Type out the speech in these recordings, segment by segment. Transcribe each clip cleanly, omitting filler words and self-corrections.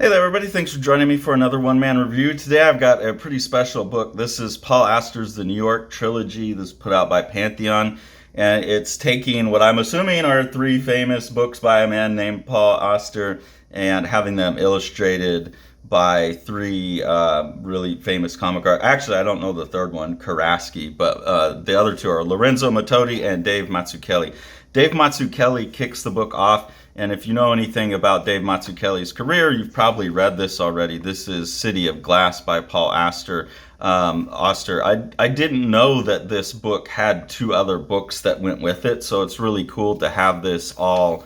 Hey there, everybody. Thanks for joining me for another one-man review. Today I've got a pretty special book. This is Paul Auster's The New York Trilogy. This is put out by Pantheon, and it's taking what I'm assuming are three famous books by a man named Paul Auster and having them illustrated by three really famous comic art. Actually, I don't know the third one, Karasik, but the other two are Lorenzo Mattotti and Dave Mazzucchielli. Dave Mazzucchielli kicks the book off. And if you know anything about Dave Mazzucchelli's career, you've probably read this already. This is City of Glass by Paul Auster. I didn't know that this book had two other books that went with it, so it's really cool to have this all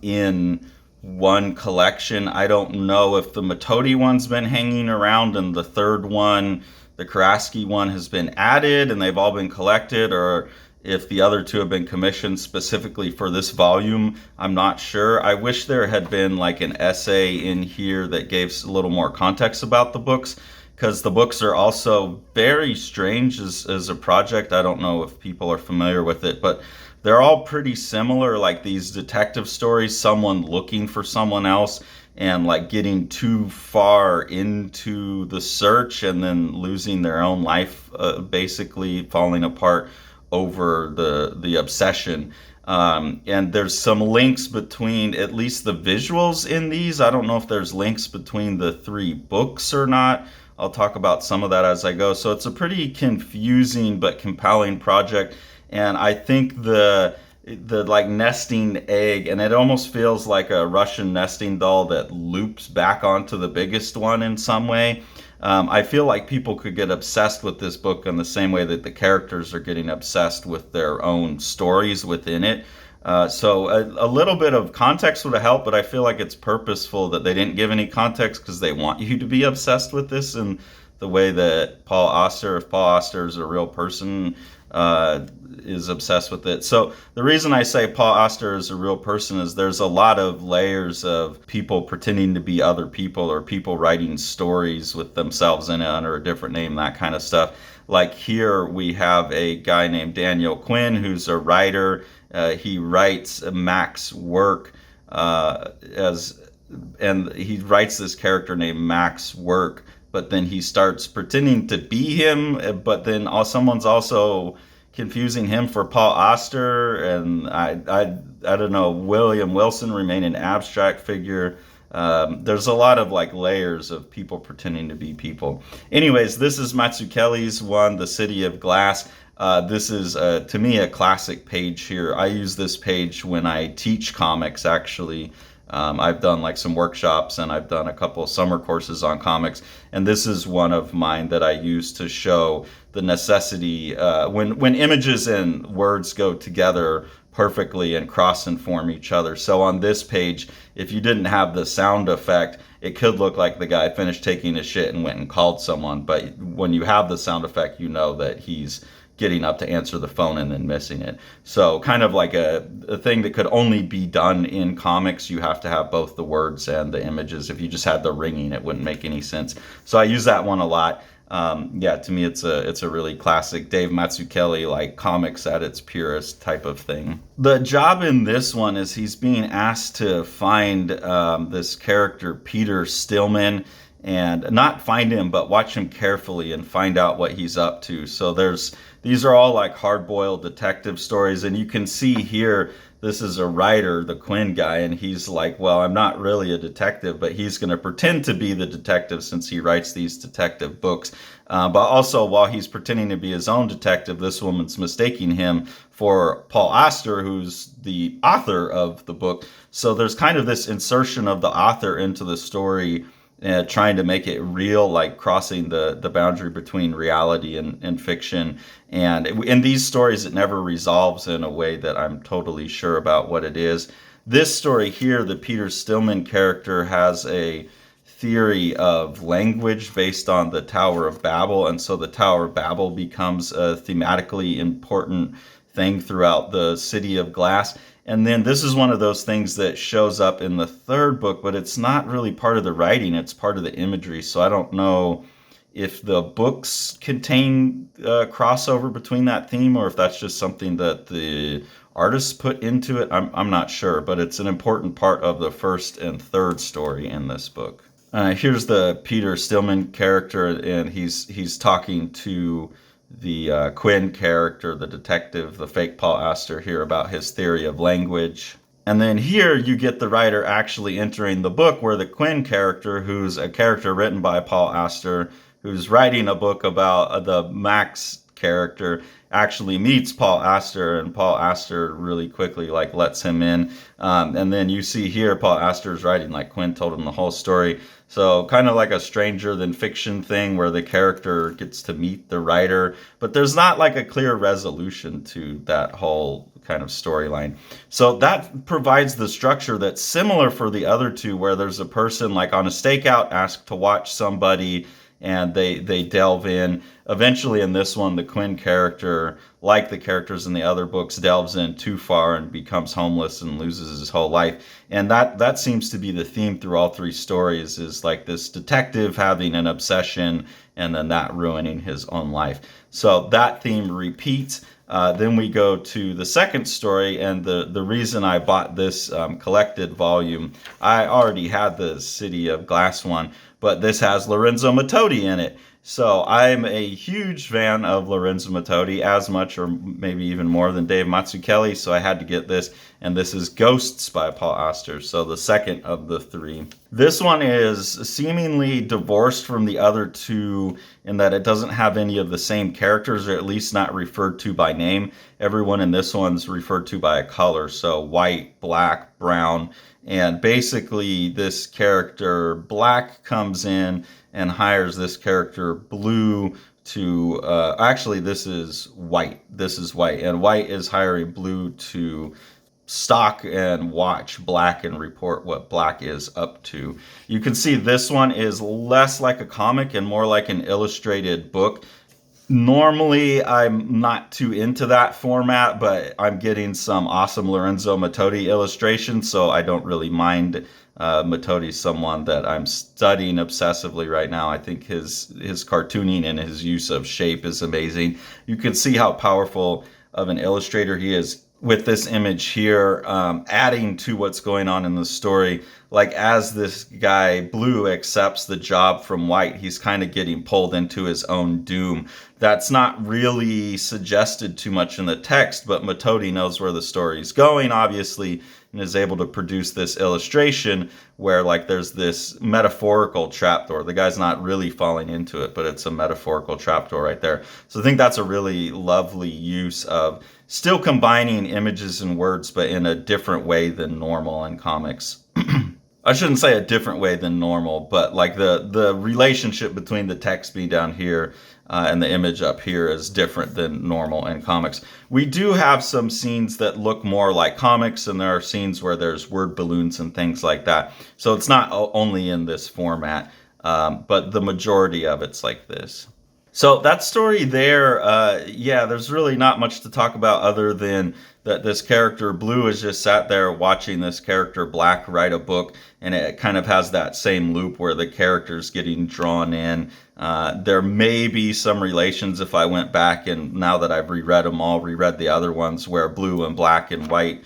in one collection. I don't know if the Mattotti one's been hanging around and the third one, the Karasik one, has been added and they've all been collected, or if the other two have been commissioned specifically for this volume. I'm not sure. I wish there had been like an essay in here that gave a little more context about the books, because the books are also very strange as a project. I don't know if people are familiar with it, but they're all pretty similar, like these detective stories, someone looking for someone else and like getting too far into the search and then losing their own life, basically falling apart over the obsession. And there's some links between at least the visuals in these. I don't know if there's links between the three books or not. I'll talk about some of that as I go. So it's a pretty confusing but compelling project. And I think the like nesting egg, and it almost feels like a Russian nesting doll that loops back onto the biggest one in some way. I feel like people could get obsessed with this book in the same way that the characters are getting obsessed with their own stories within it. So a little bit of context would have helped, but I feel like it's purposeful that they didn't give any context because they want you to be obsessed with this in the way that Paul Auster, if Paul Auster is a real person, is obsessed with it. So the reason I say Paul Auster is a real person is there's a lot of layers of people pretending to be other people, or people writing stories with themselves in it under a different name, that kind of stuff. Like here we have a guy named Daniel Quinn who's a writer. He writes Mac's work and he writes this character named Mac's work, but then he starts pretending to be him, but then someone's also confusing him for Paul Auster, and I don't know, William Wilson remain an abstract figure. There's a lot of like layers of people pretending to be people. Anyways, this is Mazzucchelli's one, The City of Glass. This is, to me, a classic page here. I use this page when I teach comics, actually. I've done like some workshops and I've done a couple of summer courses on comics, and this is one of mine that I use to show the necessity when images and words go together perfectly and cross-inform each other. So on this page, if you didn't have the sound effect, it could look like the guy finished taking a shit and went and called someone, but when you have the sound effect, you know that he's getting up to answer the phone and then missing it. So kind of like a thing that could only be done in comics. You have to have both the words and the images. If you just had the ringing, it wouldn't make any sense. So I use that one a lot. Yeah, to me, it's a really classic Dave Mazzucchelli, like comics at its purest type of thing. The job in this one is he's being asked to find this character, Peter Stillman, and not find him, but watch him carefully and find out what he's up to. So these are all like hard-boiled detective stories, and you can see here, this is a writer, the Quinn guy, and he's like, well, I'm not really a detective, but he's going to pretend to be the detective since he writes these detective books. But also, while he's pretending to be his own detective, this woman's mistaking him for Paul Auster, who's the author of the book. So there's kind of this insertion of the author into the story, trying to make it real, like crossing the boundary between reality and fiction. And in these stories, it never resolves in a way that I'm totally sure about what it is. This story here, the Peter Stillman character has a theory of language based on the Tower of Babel, and so the Tower of Babel becomes a thematically important thing throughout the City of Glass. And then this is one of those things that shows up in the third book, but it's not really part of the writing, it's part of the imagery. So I don't know if the books contain crossover between that theme, or if that's just something that the artists put into it. I'm not sure, but it's an important part of the first and third story in this book. Here's the Peter Stillman character, and he's talking to the Quinn character, the detective, the fake Paul Auster, here about his theory of language. And then here you get the writer actually entering the book, where the Quinn character, who's a character written by Paul Auster, who's writing a book about the Max character, actually meets Paul Auster, and Paul Auster really quickly lets him in. And then you see here Paul Auster's writing like Quinn told him the whole story. So kind of like a stranger than fiction thing where the character gets to meet the writer, but there's not like a clear resolution to that whole kind of storyline. So that provides the structure that's similar for the other two, where there's a person like on a stakeout asked to watch somebody, and they delve in. Eventually in this one, the Quinn character, like the characters in the other books, delves in too far and becomes homeless and loses his whole life. And that seems to be the theme through all three stories, is like this detective having an obsession and then that ruining his own life. So that theme repeats. Then we go to the second story, and the reason I bought this collected volume, I already had the City of Glass one, but this has Lorenzo Mattotti in it. So I'm a huge fan of Lorenzo Mattotti, as much or maybe even more than Dave Mazzucchielli, so I had to get this. And this is Ghosts by Paul Auster, so the second of the three. This one is seemingly divorced from the other two in that it doesn't have any of the same characters, or at least not referred to by name. Everyone in this one's referred to by a color, so white, black, brown. And basically this character Black comes in and hires this character Blue to actually this is White, and White is hiring Blue to stalk and watch Black and report what Black is up to. You can see this one is less like a comic and more like an illustrated book. Normally, I'm not too into that format, but I'm getting some awesome Lorenzo Mattotti illustrations, so I don't really mind. Mattotti's someone that I'm studying obsessively right now. I think his cartooning and his use of shape is amazing. You can see how powerful of an illustrator he is with this image here, adding to what's going on in the story. Like as this guy Blue accepts the job from White, he's kind of getting pulled into his own doom. That's not really suggested too much in the text, but Mattotti knows where the story's going, obviously, and is able to produce this illustration where like there's this metaphorical trapdoor. The guy's not really falling into it, but it's a metaphorical trapdoor right there. So I think that's a really lovely use of still combining images and words, but in a different way than normal in comics. I shouldn't say a different way than normal, but like the relationship between the text being down here and the image up here is different than normal in comics. We do have some scenes that look more like comics, and there are scenes where there's word balloons and things like that. So it's not only in this format, but the majority of it's like this. So that story there, yeah, there's really not much to talk about other than that this character Blue is just sat there watching this character Black write a book, and it kind of has that same loop where the character's getting drawn in. There may be some relations if I went back and now that I've reread them all, reread the other ones where Blue and Black and White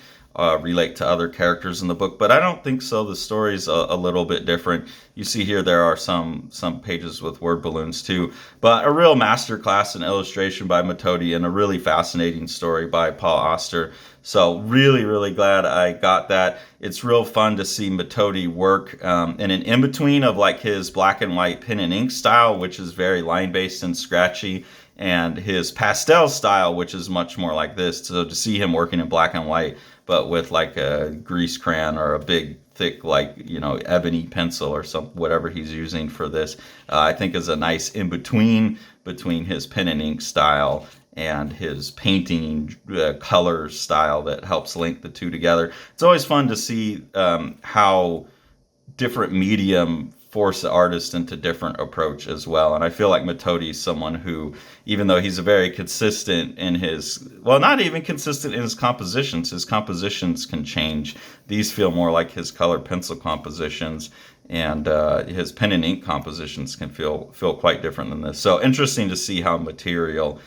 relate to other characters in the book, but I don't think so. The story's a little bit different. You see here there are some pages with word balloons too, but a real masterclass in illustration by Mattotti and a really fascinating story by Paul Auster. So really, really glad I got that. It's real fun to see Mattotti work in an in-between of like his black and white pen and ink style, which is very line-based and scratchy, and his pastel style, which is much more like this. So to see him working in black and white, but with like a grease crayon or a big thick, like, you know, ebony pencil or some whatever he's using for this, I think is a nice in-between between his pen and ink style and his painting color style that helps link the two together. It's always fun to see how different medium force the artist into different approach as well. And I feel like Mattotti is someone who, even though he's a very consistent in his, well, not even consistent in his compositions can change. These feel more like his color pencil compositions. and his pen and ink compositions can feel quite different than this. So interesting to see how material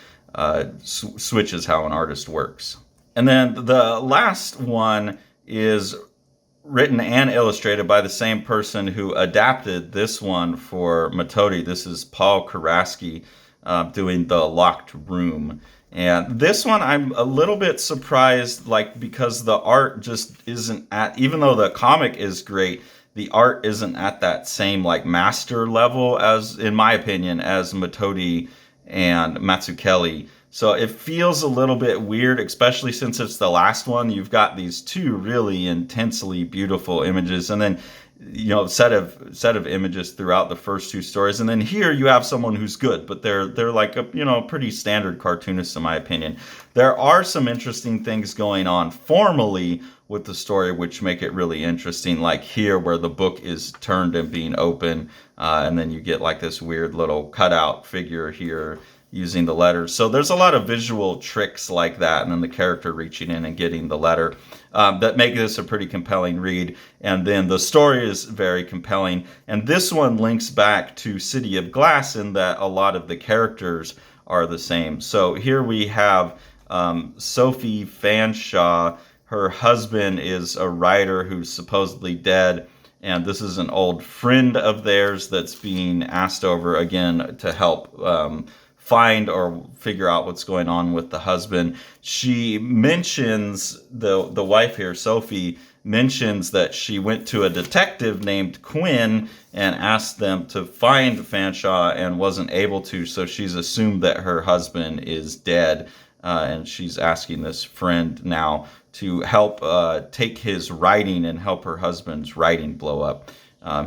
switches how an artist works. And then the last one is written and illustrated by the same person who adapted this one for Mattotti. This is Paul Karasik doing The Locked Room. And this one I'm a little bit surprised, like, because the art just isn't at, even though the comic is great, the art isn't at that same like master level as, in my opinion, as Mattotti and Mazzucchielli. So it feels a little bit weird, especially since it's the last one. You've got these two really intensely beautiful images, and then set of images throughout the first two stories, and then here you have someone who's good, but they're like a pretty standard cartoonist in my opinion. There are some interesting things going on formally with the story which make it really interesting, like here where the book is turned and being open, and then you get like this weird little cutout figure here using the letters. So there's a lot of visual tricks like that, and then the character reaching in and getting the letter that make this a pretty compelling read. And then the story is very compelling. And this one links back to City of Glass in that a lot of the characters are the same. So here we have Sophie Fanshawe. Her husband is a writer who's supposedly dead, and this is an old friend of theirs that's being asked over again to help find or figure out what's going on with the husband. She mentions, the wife here, Sophie, mentions that she went to a detective named Quinn and asked them to find Fanshawe and wasn't able to, so she's assumed that her husband is dead, and she's asking this friend now to help take his writing and help her husband's writing blow up.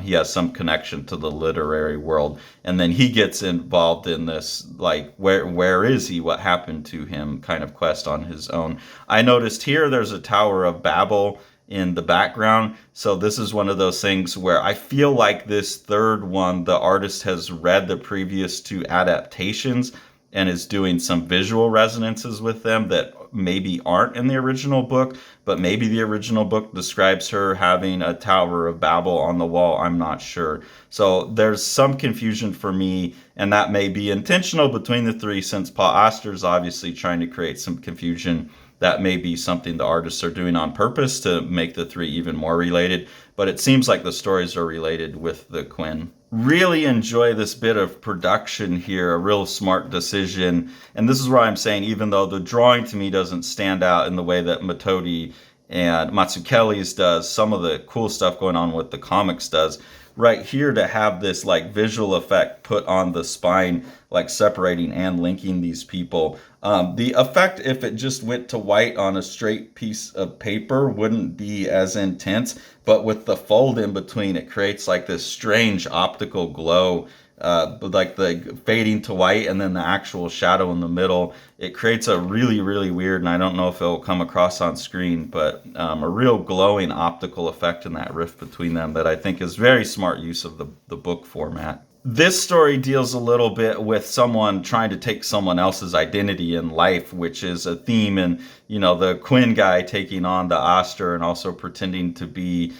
He has some connection to the literary world, and then he gets involved in this, like, where is he, what happened to him kind of quest on his own. I noticed here there's a Tower of Babel in the background, so this is one of those things where I feel like this third one, the artist has read the previous two adaptations and is doing some visual resonances with them that maybe aren't in the original book, but maybe the original book describes her having a Tower of Babel on the wall. I'm not sure. So there's some confusion for me, and that may be intentional between the three, since Paul Auster's obviously trying to create some confusion. That may be something the artists are doing on purpose to make the three even more related, but it seems like the stories are related with the Quinn. Really enjoy this bit of production here, a real smart decision. And this is where I'm saying, even though the drawing to me doesn't stand out in the way that Mattotti and Mazzucchelli's does, some of the cool stuff going on with the comics does. Right here, to have this like visual effect put on the spine, like separating and linking these people. The effect, if it just went to white on a straight piece of paper, wouldn't be as intense, but with the fold in between, it creates like this strange optical glow, like the fading to white and then the actual shadow in the middle. It creates a really, really weird, and I don't know if it will come across on screen, but a real glowing optical effect in that rift between them that I think is very smart use of the book format. This story deals a little bit with someone trying to take someone else's identity in life, which is a theme in, the Quinn guy taking on the Auster and also pretending to be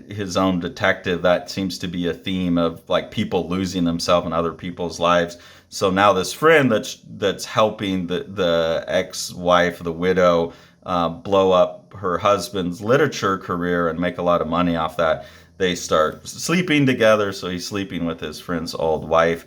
his own detective. That seems to be a theme of like people losing themselves in other people's lives. So now this friend that's helping the ex-wife, the widow, blow up her husband's literature career and make a lot of money off that. They start sleeping together, so he's sleeping with his friend's old wife.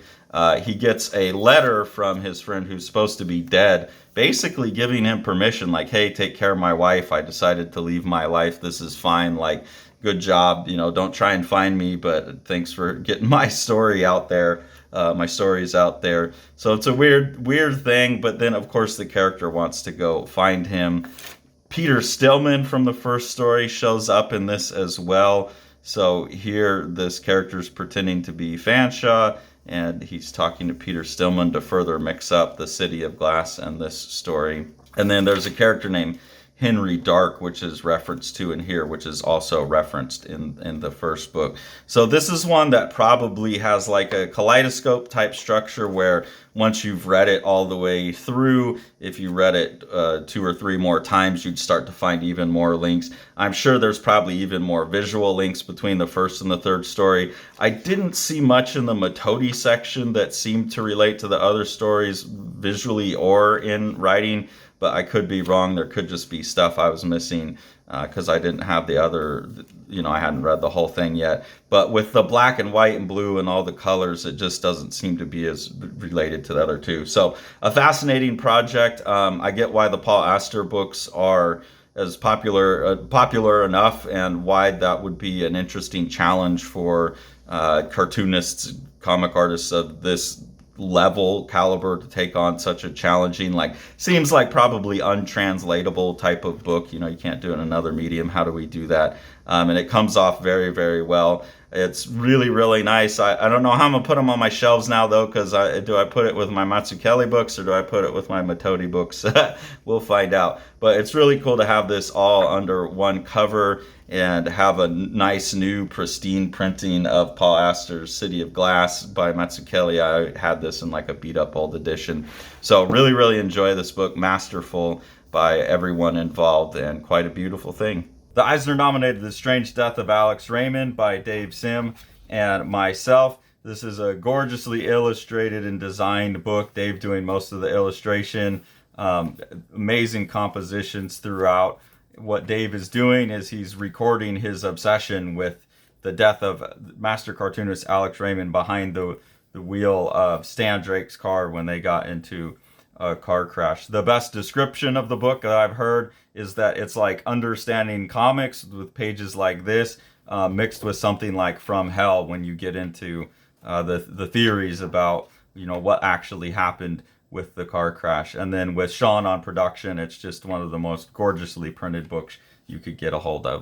He gets a letter from his friend who's supposed to be dead, basically giving him permission, like, hey, take care of my wife. I decided to leave my life. This is fine. Like, good job. Don't try and find me, but thanks for getting my story out there. My story's out there. So it's a weird thing, but then, of course, the character wants to go find him. Peter Stillman from the first story shows up in this as well. So here, this character's pretending to be Fanshawe, and he's talking to Peter Stillman to further mix up the City of Glass and this story. And then there's a character named Henry Dark, which is referenced to in here, which is also referenced in the first book. So this is one that probably has like a kaleidoscope type structure where once you've read it all the way through, if you read it 2 or 3 more times, you'd start to find even more links. I'm sure there's probably even more visual links between the first and the third story. I didn't see much in the Mattotti section that seemed to relate to the other stories visually or in writing, but I could be wrong. There could just be stuff I was missing because I didn't have the other, I hadn't read the whole thing yet. But with the black and white and blue and all the colors, it just doesn't seem to be as related to the other two. So a fascinating project. I get why the Paul Auster books are as popular enough, and why that would be an interesting challenge for cartoonists, comic artists of this level caliber to take on such a challenging, seems like probably untranslatable type of book. You can't do it in another medium. How do we do that? And it comes off very, very well. It's really, really nice. I don't know how I'm gonna put them on my shelves now though, because do I put it with my Mazzucchielli books or do I put it with my Mattotti books? We'll find out. But it's really cool to have this all under one cover and have a nice new pristine printing of Paul Auster's City of Glass by Mazzucchielli. I had this in like a beat up old edition. So really, really enjoy this book. Masterful by everyone involved and quite a beautiful thing. The Eisner nominated The Strange Death of Alex Raymond by Dave Sim and myself. This is a gorgeously illustrated and designed book. Dave doing most of the illustration. Amazing compositions throughout. What Dave is doing is he's recording his obsession with the death of master cartoonist Alex Raymond behind the wheel of Stan Drake's car when they got into a car crash. The best description of the book that I've heard is that it's like understanding comics with pages like this mixed with something like From Hell when you get into the theories about what actually happened with the car crash. And then with Sean on production, it's just one of the most gorgeously printed books you could get a hold of.